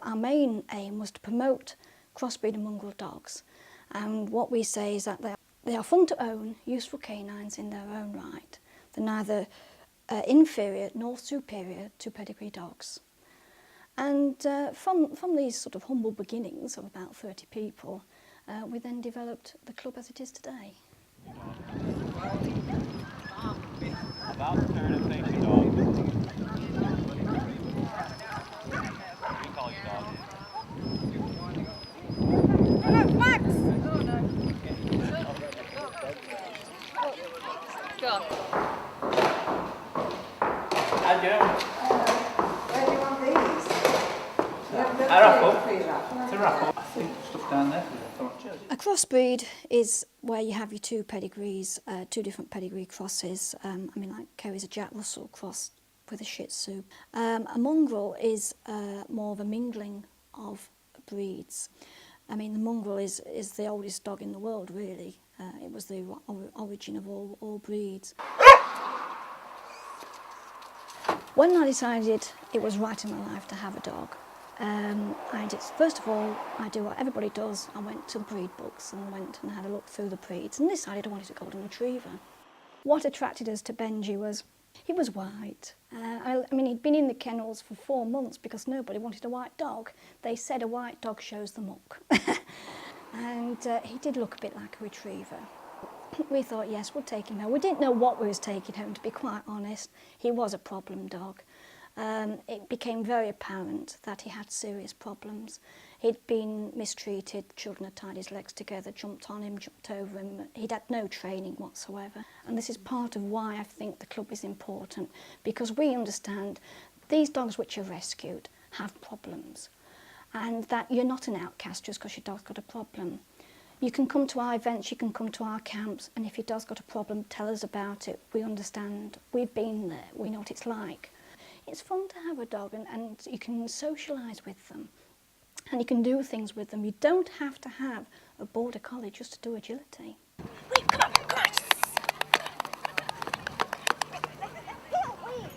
Our main aim was to promote crossbreed and mongrel dogs, and what we say is that they are fun to own, useful canines in their own right. They're neither inferior nor superior to pedigree dogs. And from these sort of humble beginnings of about 30 people, we then developed the club as it is today. About the third of face your dog. We call your dog. Max! Go on. How do you know? Where do you want these? A raffle. It's a raffle. I think stuff down there. A crossbreed is where you have your two pedigrees, two different pedigree crosses. I mean, like Kerry's a Jack Russell cross with a Shih Tzu. A mongrel is more of a mingling of breeds. I mean, the mongrel is the oldest dog in the world, really. It was the origin of all breeds. When I decided it was right in my life to have a dog, first of all, I do what everybody does. I went to breed books and went and had a look through the breeds and decided I wanted a golden retriever. What attracted us to Benji was he was white. I mean, he'd been in the kennels for 4 months because nobody wanted a white dog. They said a white dog shows the muck. And he did look a bit like a retriever. We thought, yes, we'll take him home. We didn't know what we was taking home, to be quite honest. He was a problem dog. It became very apparent that he had serious problems. He'd been mistreated, children had tied his legs together, jumped on him, jumped over him. He'd had no training whatsoever. And this is part of why I think the club is important, because we understand these dogs which are rescued have problems, and that you're not an outcast just because your dog's got a problem. You can come to our events, you can come to our camps, and if your dog's got a problem, tell us about it. We understand. We've been there. We know what it's like. It's fun to have a dog, and you can socialise with them, and you can do things with them. You don't have to have a border collie just to do agility. Wait, come on, go on.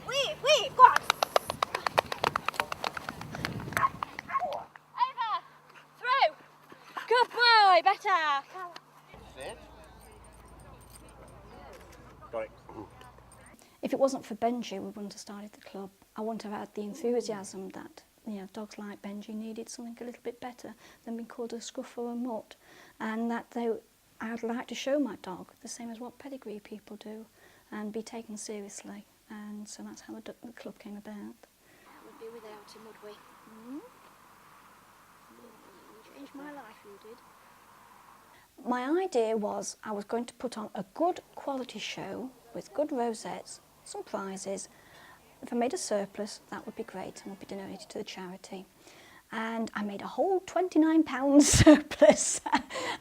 Wait, go on. Over, through. Good boy, better. Got it. If it wasn't for Benji, we wouldn't have started the club. I wouldn't have had the enthusiasm that, you know, dogs like Benji needed something a little bit better than being called a scruff or a mutt, and that I'd like to show my dog the same as what pedigree people do, and be taken seriously. And so that's how the club came about. We'd be without him, would we? Mm-hmm. You changed my life, you did. My idea was I was going to put on a good quality show with good rosettes, some prizes. If I made a surplus, that would be great and would be donated to the charity. And I made a whole £29 surplus.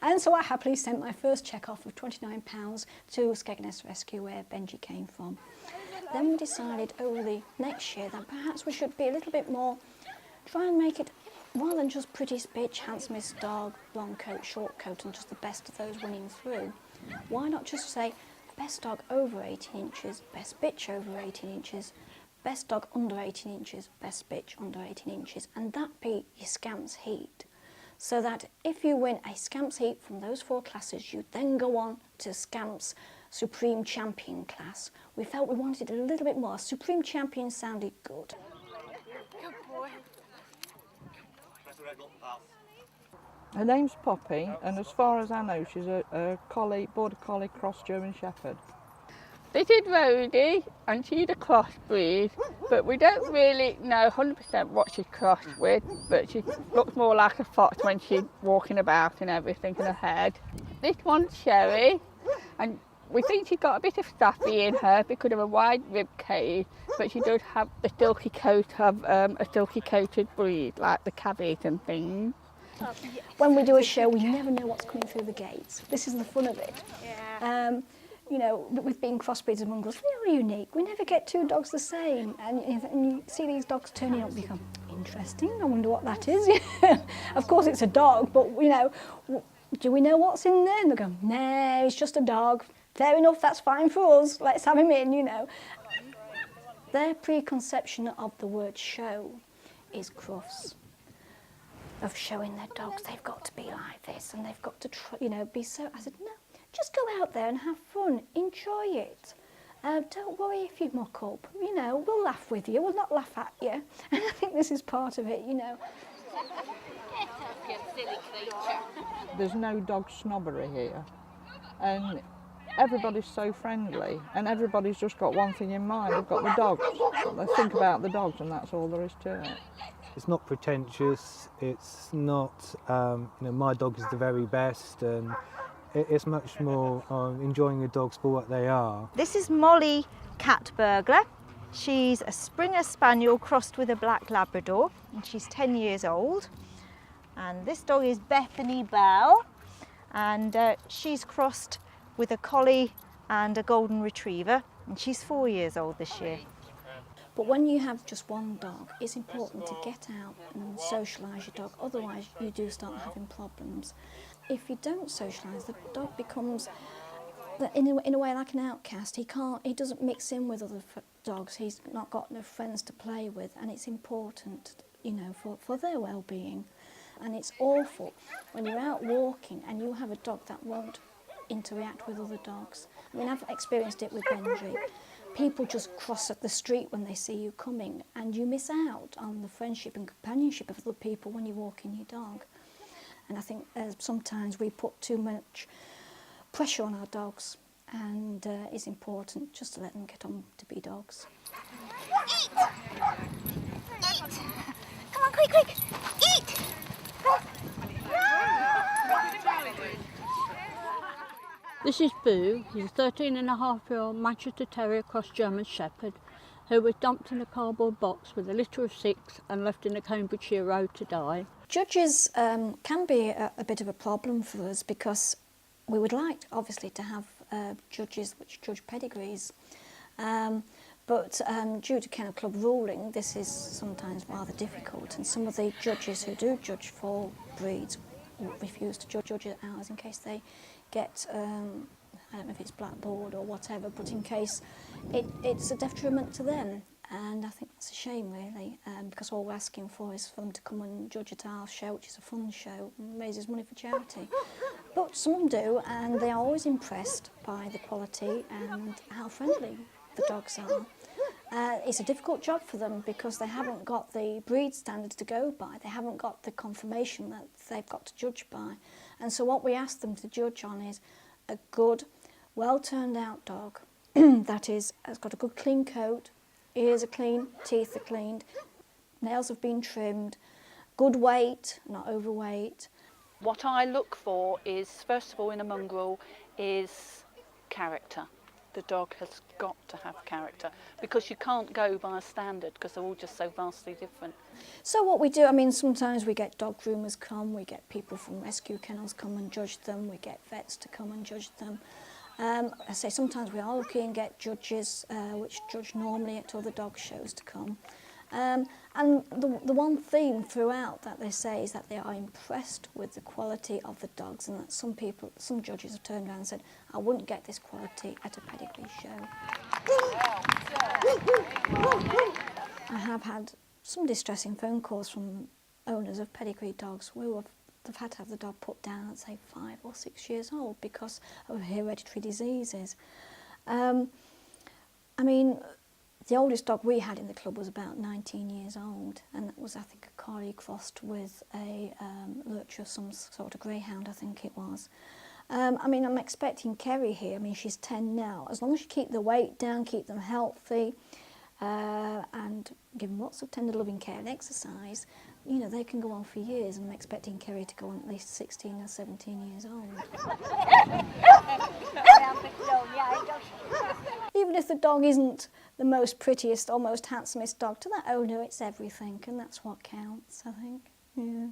And so I happily sent my first cheque off of £29 to Skegness Rescue, where Benji came from. Then we decided over the next year that perhaps we should be a little bit more, try and make it, rather than just prettiest bitch, handsomest dog, long coat, short coat, and just the best of those winning through. Why not just say best dog over 18 inches, best bitch over 18 inches, best dog under 18 inches, best bitch under 18 inches, and that be your Scamps heat. So that if you win a Scamps heat from those 4 classes, you then go on to Scamps Supreme Champion class. We felt we wanted a little bit more. Supreme Champion sounded good. Good boy. Her name's Poppy, and as far as I know, she's a collie, border collie, cross German Shepherd. This is Rhodey, and she's a crossbreed, but we don't really know 100% what she's crossed with, but she looks more like a fox when she's walking about and everything in her head. This one's Sherry, and we think she's got a bit of Staffy in her because of a wide rib cage, but she does have the silky coat of a silky coated breed, like the cavies and things. When we do a show, we never know what's coming through the gates. This is the fun of it. Yeah. You know, with being crossbreeds and mongrels, we are unique. We never get 2 dogs the same. And you see these dogs turning up, you go, interesting, I wonder what that is. Of course it's a dog, but, you know, do we know what's in there? And they go, no, it's just a dog. Fair enough, that's fine for us. Let's have him in, you know. Their preconception of the word show is crufts. of showing their dogs they've got to be like this and they've got to, be so. I said, no, just go out there and have fun, enjoy it. Don't worry if you muck up, we'll laugh with you, we'll not laugh at you. And I think this is part of it, Get up, you silly creature. There's no dog snobbery here, and everybody's so friendly, and everybody's just got one thing in mind. They've got the dogs. They think about the dogs, and that's all there is to it. It's not pretentious. It's not, my dog is the very best, and it's much more enjoying the dogs for what they are. This is Molly Cat Burglar. She's a Springer Spaniel crossed with a Black Labrador, and she's 10 years old. And this dog is Bethany Bell, and she's crossed with a Collie and a Golden Retriever, and she's 4 years old this year. But when you have just one dog, it's important to get out and socialise your dog, otherwise you do start having problems. If you don't socialise, the dog becomes, in a way, like an outcast. He doesn't mix in with other dogs, he's not got no friends to play with, and it's important, for their well-being. And it's awful when you're out walking and you have a dog that won't interact with other dogs. I mean, I've experienced it with Benji. People just cross at the street when they see you coming, and you miss out on the friendship and companionship of other people when you're walking your dog. And I think sometimes we put too much pressure on our dogs, and it's important just to let them get on to be dogs. Eat! Eat! Come on, quick, quick! Eat! This is Boo. He's a 13-and-a-half-year-old Manchester Terrier cross German Shepherd who was dumped in a cardboard box with a litter of 6 and left in the Cambridgeshire Road to die. Judges can be a bit of a problem for us because we would like, obviously, to have judges which judge pedigrees. But due to Kennel Club ruling, this is sometimes rather difficult, and some of the judges who do judge for breeds refuse to judge ours in case they get, I don't know if it's blackboard or whatever, but in case it's a detriment to them. And I think that's a shame, really, because all we're asking for is for them to come and judge at our show, which is a fun show and raises money for charity. But some do, and they are always impressed by the quality and how friendly the dogs are. It's a difficult job for them because they haven't got the breed standards to go by. They haven't got the confirmation that they've got to judge by. And so what we ask them to judge on is a good, well-turned-out dog that has got a good clean coat, ears are clean, teeth are cleaned, nails have been trimmed, good weight, not overweight. What I look for is, first of all, in a mongrel, is character. The dog has got to have character because you can't go by a standard because they're all just so vastly different. So what we do, I mean, sometimes we get dog groomers come, we get people from rescue kennels come and judge them, we get vets to come and judge them. I say sometimes we are lucky and get judges which judge normally at other dog shows to come. And the one theme throughout that they say is that they are impressed with the quality of the dogs, and that some judges have turned around and said, I wouldn't get this quality at a pedigree show. I have had some distressing phone calls from owners of pedigree dogs who have had to have the dog put down at, say, 5 or 6 years old because of hereditary diseases. I mean, the oldest dog we had in the club was about 19 years old, and that was, I think, a collie crossed with a lurcher of some sort of greyhound, I think it was. I mean, I'm expecting Kerry here. I mean, she's 10 now. As long as you keep the weight down, keep them healthy, and give them lots of tender loving care and exercise, you know, they can go on for years, and I'm expecting Kerry to go on at least 16 or 17 years old. Even if the dog isn't the most prettiest or most handsomest dog, to that owner it's everything, and that's what counts, I think. Yeah.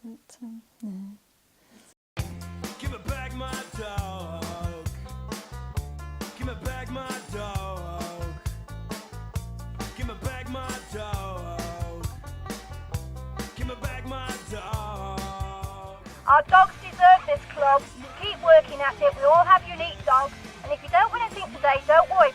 But, yeah. Give me back my dog. Give me back my dog. Give me back my dog. Give me back my dog. Our dogs deserve this club. Keep working at it. We all have unique dogs. And if you don't win anything today, don't worry.